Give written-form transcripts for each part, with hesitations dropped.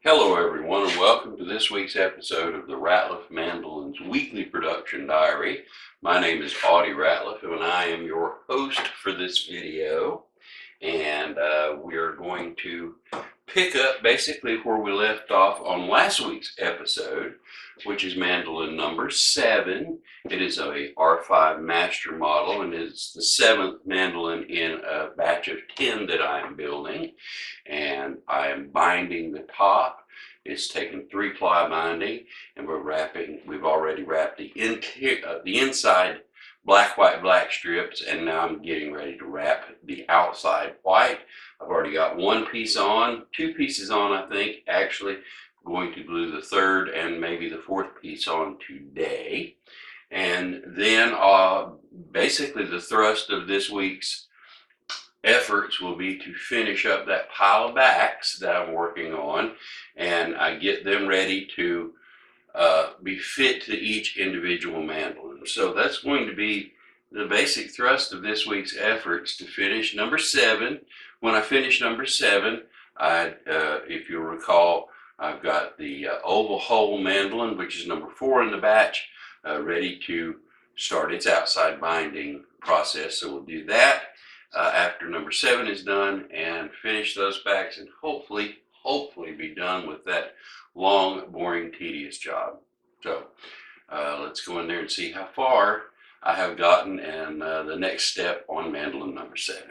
Hello everyone and welcome to this week's episode of the Ratliff Mandolins Weekly Production Diary. My name is Audie Ratliff and I am your host for this video. And we are going to pick up basically where we left off on last week's episode, which is mandolin number 7. It is a R5 master model and it's the 7th mandolin in a batch of 10 that I am building. And I am binding the top. It's taken 3-ply binding, and we've already wrapped the inside black, white, black strips, and now I'm getting ready to wrap the outside white. I've already got one piece on, 2 pieces on, I think. Actually, I'm going to glue the 3rd and maybe the 4th piece on today. And then basically the thrust of this week's efforts will be to finish up that pile of backs that I'm working on, and I get them ready to be fit to each individual mandolin. So that's going to be the basic thrust of this week's efforts, to finish number 7. When I finish number 7, if you'll recall, I've got the oval hole mandolin, which is number 4 in the batch, ready to start its outside binding process. So we'll do that after number 7 is done and finish those backs, and hopefully be done with that long, boring, tedious job. So let's go in there and see how far I have gotten and the next step on mandolin number 7.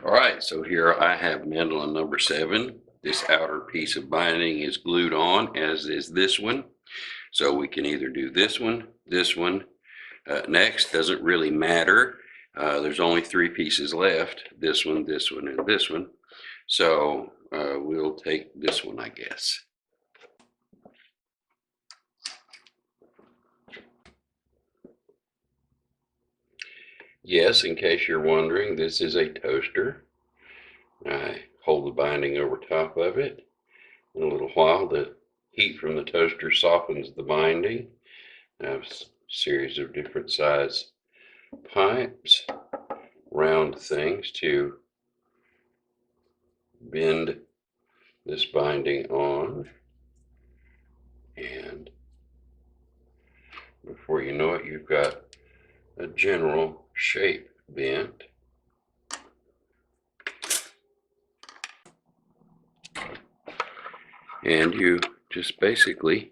All right, so here I have mandolin number 7. This outer piece of binding is glued on, as is this one. So we can either do this one, next. Doesn't really matter. There's only 3 pieces left. This one, and this one. So we'll take this one, I guess. Yes, in case you're wondering, this is a toaster. I hold the binding over top of it. In a little while, the heat from the toaster softens the binding. I have a series of different size pipes, round things to bend this binding on. And before you know it, you've got a general shape bent. And you just basically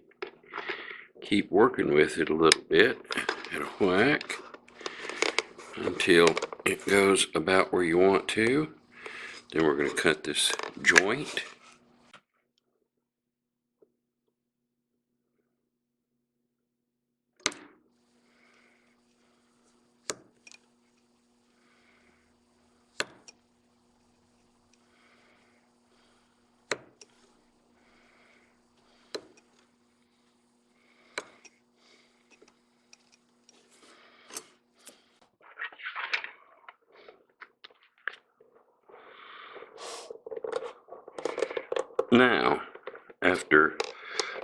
keep working with it a little bit at a whack until it goes about where you want to. Then we're going to cut this joint. Now, after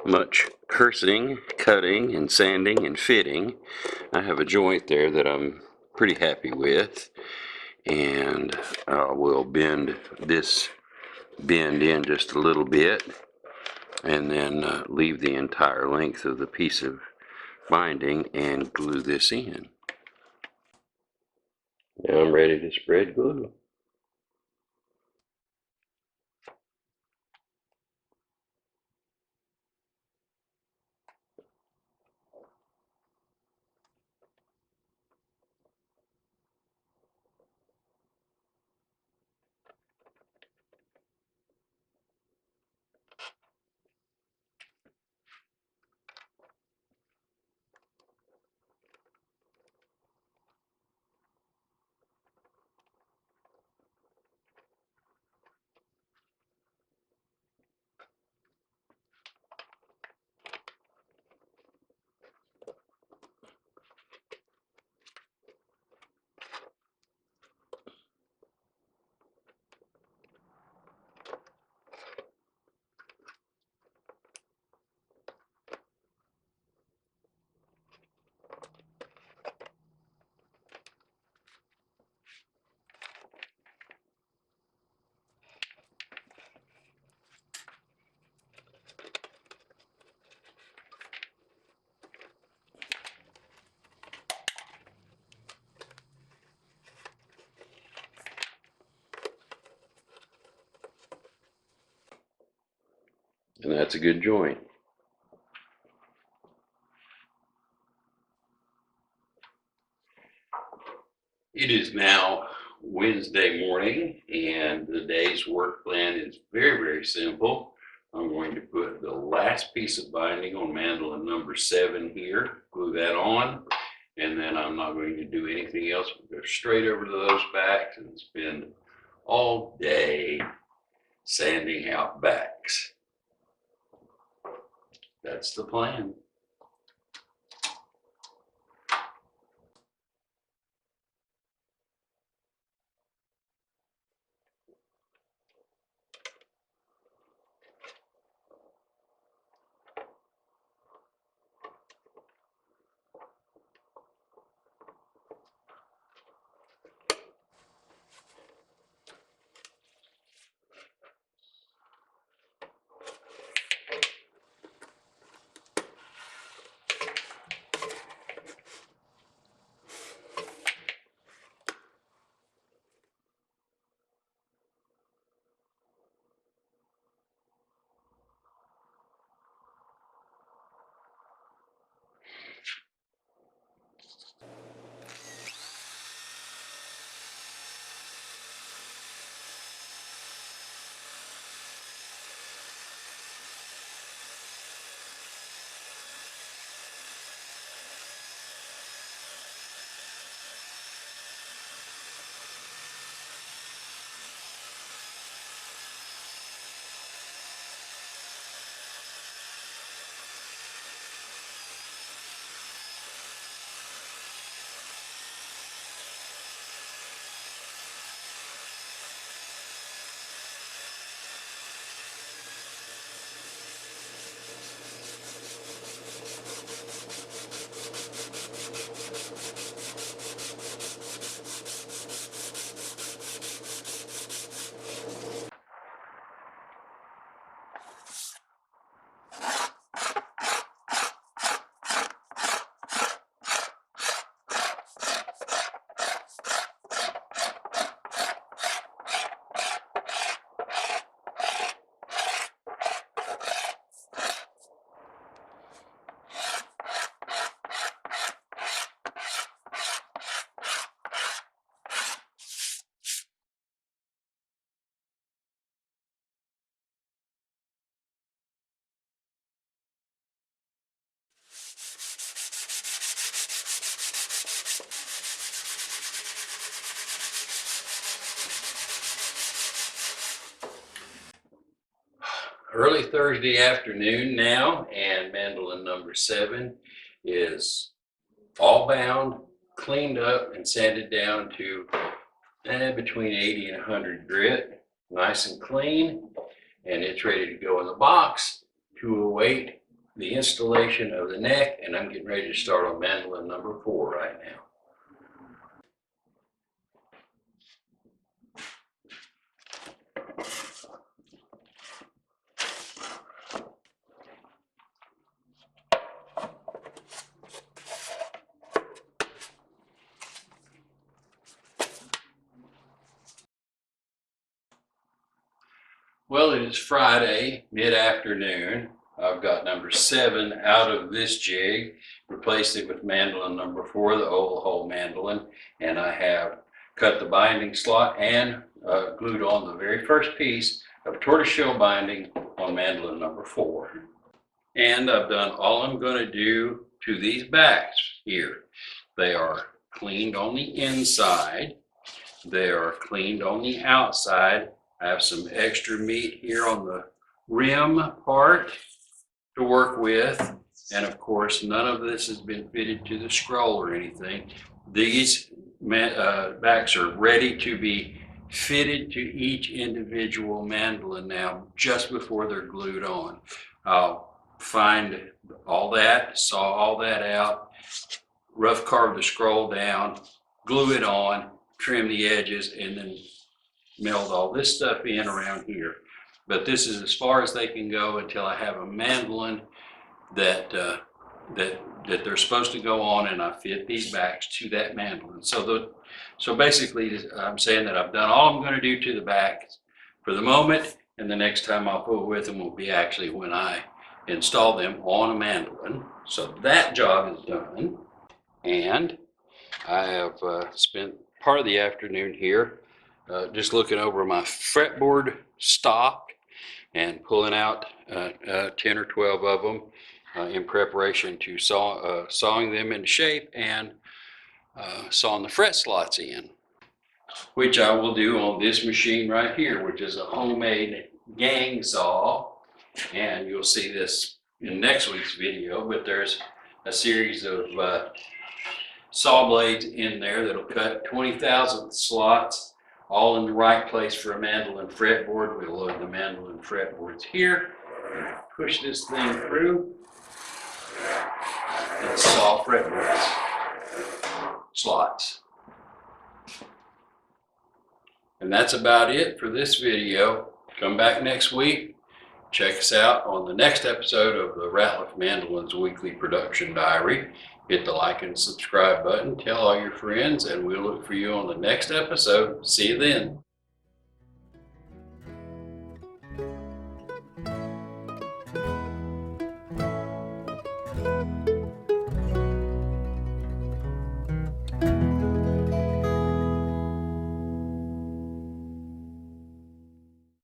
much cursing, cutting, and sanding, and fitting, I have a joint there that I'm pretty happy with, and we'll bend in just a little bit, and then leave the entire length of the piece of binding and glue this in. Now I'm ready to spread glue. and that's a good joint. It is now Wednesday morning, and the day's work plan is very, very simple. I'm going to put the last piece of binding on mandolin number 7 here, glue that on, and then I'm not going to do anything else. We'll go straight over to those backs and spend all day sanding out backs. That's the plan. Early Thursday afternoon now, and mandolin number 7 is all bound, cleaned up, and sanded down to between 80 and 100 grit, nice and clean, and it's ready to go in the box to await the installation of the neck, and I'm getting ready to start on mandolin number 4 right now. Well, it is Friday, mid-afternoon. I've got number 7 out of this jig, replaced it with mandolin number 4, the oval hole mandolin, and I have cut the binding slot and glued on the very first piece of tortoiseshell binding on mandolin number 4. And I've done all I'm going to do to these backs here. They are cleaned on the inside. They are cleaned on the outside. I have some extra meat here on the rim part to work with. And of course, none of this has been fitted to the scroll or anything. These backs are ready to be fitted to each individual mandolin now, just before they're glued on. I'll find all that, saw all that out, rough carve the scroll down, glue it on, trim the edges, and then meld all this stuff in around here. But this is as far as they can go until I have a mandolin that they're supposed to go on, and I fit these backs to that mandolin. So basically, I'm saying that I've done all I'm going to do to the back for the moment, And the next time I'll fool with them will be actually when I install them on a mandolin. So that job is done. And I have spent part of the afternoon here just looking over my fretboard stock and pulling out 10 or 12 of them in preparation to sawing them into shape and sawing the fret slots in, which I will do on this machine right here, which is a homemade gang saw. And you'll see this in next week's video, but there's a series of saw blades in there that'll cut 20,000 slots, all in the right place for a mandolin fretboard. We'll load the mandolin fretboards here, push this thing through, and saw fretboards slots. And that's about it for this video. Come back next week. Check us out on the next episode of the Ratliff Mandolins Weekly Production Diary. Hit the like and subscribe button, tell all your friends, and we'll look for you on the next episode. See you then.